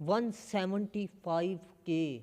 175K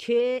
6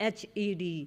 HED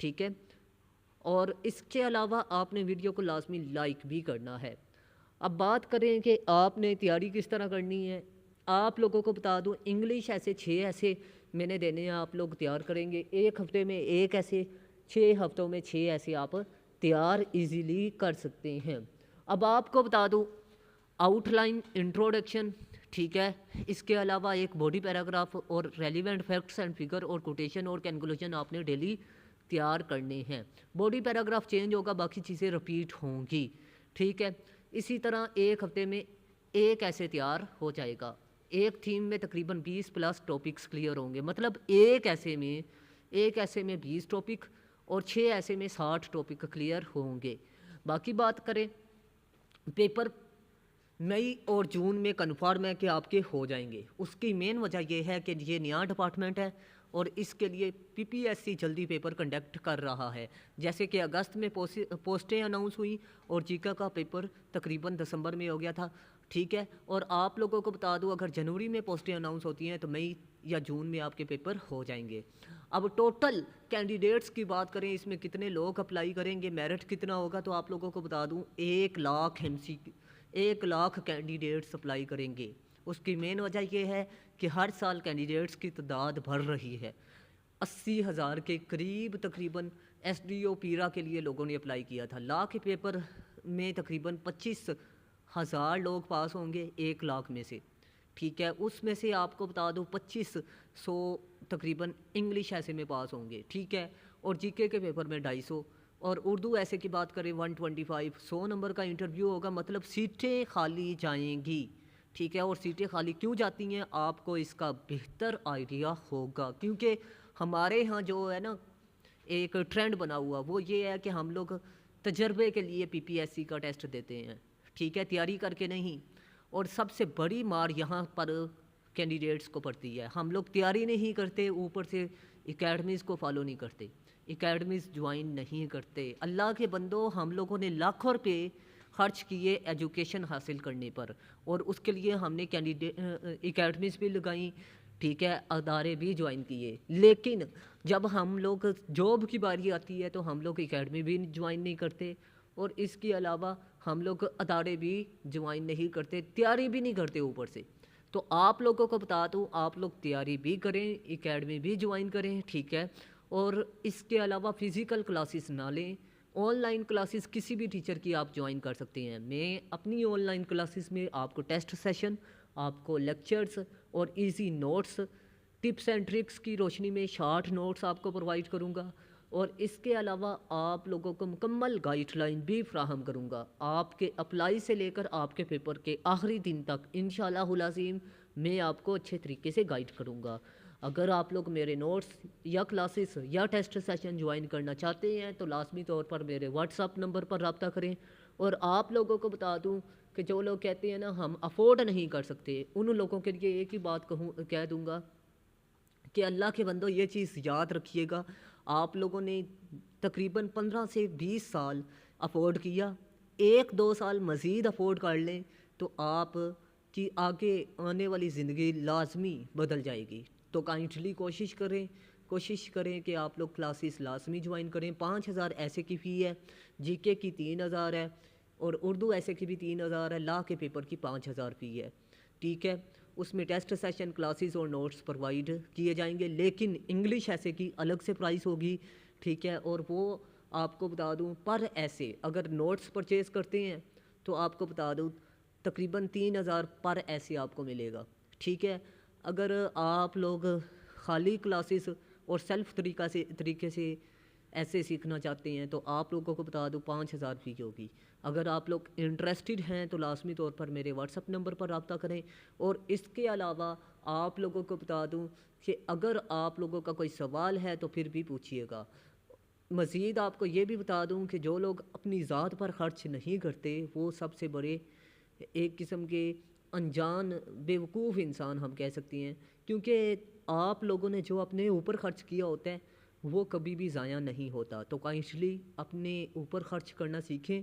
ٹھیک ہے، اور اس کے علاوہ آپ نے ویڈیو کو لازمی لائک بھی کرنا ہے۔ اب بات کریں کہ آپ نے تیاری کس طرح کرنی ہے، آپ لوگوں کو بتا دوں انگلش ایسے 6 ایسے میں نے دینے ہیں، آپ لوگ تیار کریں گے ایک ہفتے میں ایک ایسے، 6 ہفتوں میں 6 ایسے آپ تیار ایزیلی کر سکتے ہیں۔ اب آپ کو بتا دوں آؤٹ لائن انٹروڈکشن، ٹھیک ہے، اس کے علاوہ ایک باڈی پیراگراف اور ریلیونٹ فیکٹس اینڈ فگر اور کوٹیشن اور کنکلوژن آپ نے ڈیلی تیار کرنے ہیں۔ باڈی پیراگراف چینج ہوگا، باقی چیزیں رپیٹ ہوں گی، ٹھیک ہے۔ اسی طرح ایک ہفتے میں ایک ایسے تیار ہو جائے گا، ایک تھیم میں تقریباً 20+ ٹاپکس کلیئر ہوں گے، مطلب ایک ایسے میں 20 ٹاپک اور 6 ایسے میں 60 ٹاپک کلیئر ہوں گے۔ باقی بات کریں پیپر مئی اور جون میں کنفرم ہے کہ آپ کے ہو جائیں گے۔ اس کی مین وجہ یہ ہے کہ یہ نیا ڈپارٹمنٹ ہے اور اس کے لیے پی پی ایس سی جلدی پیپر کنڈکٹ کر رہا ہے، جیسے کہ اگست میں پوسٹیں اناؤنس ہوئی اور جیکا کا پیپر تقریباً دسمبر میں ہو گیا تھا، ٹھیک ہے۔ اور آپ لوگوں کو بتا دوں اگر جنوری میں پوسٹیں اناؤنس ہوتی ہیں تو مئی یا جون میں آپ کے پیپر ہو جائیں گے۔ اب ٹوٹل کینڈیڈیٹس کی بات کریں، اس میں کتنے لوگ اپلائی کریں گے، میرٹ کتنا ہوگا، تو آپ لوگوں کو بتا دوں 1 لاکھ کینڈیڈیٹس اپلائی کریں گے۔ اس کی مین وجہ یہ ہے کہ ہر سال کینڈیڈیٹس کی تعداد بڑھ رہی ہے، 80,000 کے قریب تقریباً ایس ڈی او پیرا کے لیے لوگوں نے اپلائی کیا تھا۔ لا کے پیپر میں تقریباً 25,000 لوگ پاس ہوں گے 1 لاکھ میں سے، ٹھیک ہے۔ اس میں سے آپ کو بتا دوں 2500 تقریباً انگلش ایسے میں پاس ہوں گے، ٹھیک ہے، اور جی کے پیپر میں 250، اور اردو ایسے کی بات کریں 125، 100 نمبر کا انٹرویو ہوگا، مطلب سیٹیں خالی جائیں گی، ٹھیک ہے۔ اور سیٹیں خالی کیوں جاتی ہیں آپ کو اس کا بہتر آئیڈیا ہوگا، کیونکہ ہمارے ہاں جو ہے نا ایک ٹرینڈ بنا ہوا وہ یہ ہے کہ ہم لوگ تجربے کے لیے پی پی ایس سی کا ٹیسٹ دیتے ہیں، ٹھیک ہے، تیاری کر کے نہیں۔ اور سب سے بڑی مار یہاں پر کینڈیڈیٹس کو پڑتی ہے، ہم لوگ تیاری نہیں کرتے، اوپر سے اکیڈمیز کو فالو نہیں کرتے، اکیڈمیز جوائن نہیں کرتے۔ اللہ کے بندوں، ہم لوگوں نے لاکھوں روپے خرچ کیے ایجوکیشن حاصل کرنے پر، اور اس کے لیے ہم نے اکیڈمیز بھی لگائیں، ٹھیک ہے، ادارے بھی جوائن کیے، لیکن جب ہم لوگ جاب کی باری آتی ہے تو ہم لوگ اکیڈمی بھی جوائن نہیں کرتے، اور اس کے علاوہ ہم لوگ ادارے بھی جوائن نہیں کرتے، تیاری بھی نہیں کرتے اوپر سے۔ تو آپ لوگوں کو بتا دوں آپ لوگ تیاری بھی کریں، اکیڈمی بھی جوائن کریں، ٹھیک ہے۔ اور اس کے علاوہ فزیکل کلاسز نہ لیں، آن لائن کلاسز کسی بھی ٹیچر کی آپ جوائن کر سکتے ہیں۔ میں اپنی آن لائن کلاسز میں آپ کو ٹیسٹ سیشن، آپ کو لیکچرز اور easy notes, tips and tricks کی روشنی میں شارٹ نوٹس آپ کو پرووائڈ کروں گا، اور اس کے علاوہ آپ لوگوں کو مکمل گائیڈ لائن بھی فراہم کروں گا، آپ کے اپلائی سے لے کر آپ کے پیپر کے آخری دن تک انشاءاللہ العظیم میں آپ کو اچھے طریقے سے گائیڈ کروں گا۔ اگر آپ لوگ میرے نوٹس یا کلاسز یا ٹیسٹ سیشن جوائن کرنا چاہتے ہیں تو لازمی طور پر میرے واٹس اپ نمبر پر رابطہ کریں۔ اور آپ لوگوں کو بتا دوں کہ جو لوگ کہتے ہیں نا ہم افورڈ نہیں کر سکتے، ان لوگوں کے لیے ایک ہی بات کہہ دوں گا کہ اللہ کے بندو یہ چیز یاد رکھیے گا، آپ لوگوں نے تقریباً 15 سے 20 سال افورڈ کیا، 1-2 سال مزید افورڈ کر لیں تو آپ کی آگے آنے والی زندگی لازمی بدل جائے گی۔ تو کائنڈلی کوشش کریں کہ آپ لوگ کلاسز لازمی جوائن کریں۔ 5,000 ایسے کی فی ہے، جی کے کی 3,000 ہے، اور اردو ایسے کی بھی 3,000 ہے، لا کے پیپر کی 5,000 فی ہے، ٹھیک ہے۔ اس میں ٹیسٹ سیشن، کلاسز اور نوٹس پرووائڈ کیے جائیں گے، لیکن انگلش ایسے کی الگ سے پرائس ہوگی، ٹھیک ہے۔ اور وہ آپ کو بتا دوں پر ایسے اگر نوٹس پرچیز کرتے ہیں تو آپ کو بتا دوں تقریباً 3,000 پر ایسے آپ کو ملے گا، ٹھیک ہے۔ اگر آپ لوگ خالی کلاسز اور سیلف طریقے سے ایسے سیکھنا چاہتے ہیں تو آپ لوگوں کو بتا دوں 5,000 فی ہوگی۔ اگر آپ لوگ انٹرسٹڈ ہیں تو لازمی طور پر میرے واٹس اپ نمبر پر رابطہ کریں۔ اور اس کے علاوہ آپ لوگوں کو بتا دوں کہ اگر آپ لوگوں کا کوئی سوال ہے تو پھر بھی پوچھیے گا۔ مزید آپ کو یہ بھی بتا دوں کہ جو لوگ اپنی ذات پر خرچ نہیں کرتے وہ سب سے بڑے ایک قسم کے انجان بیوقوف انسان ہم کہہ سکتے ہیں، کیونکہ آپ لوگوں نے جو اپنے اوپر خرچ کیا ہوتا ہے وہ کبھی بھی ضائع نہیں ہوتا۔ تو کائنڈلی اپنے اوپر خرچ کرنا سیکھیں،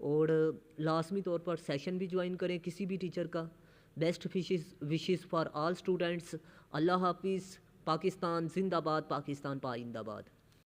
اور لازمی طور پر سیشن بھی جوائن کریں کسی بھی ٹیچر کا۔ Best wishes for all students. اللہ حافظ۔ پاکستان زندہ باد، پاکستان پائندہ باد۔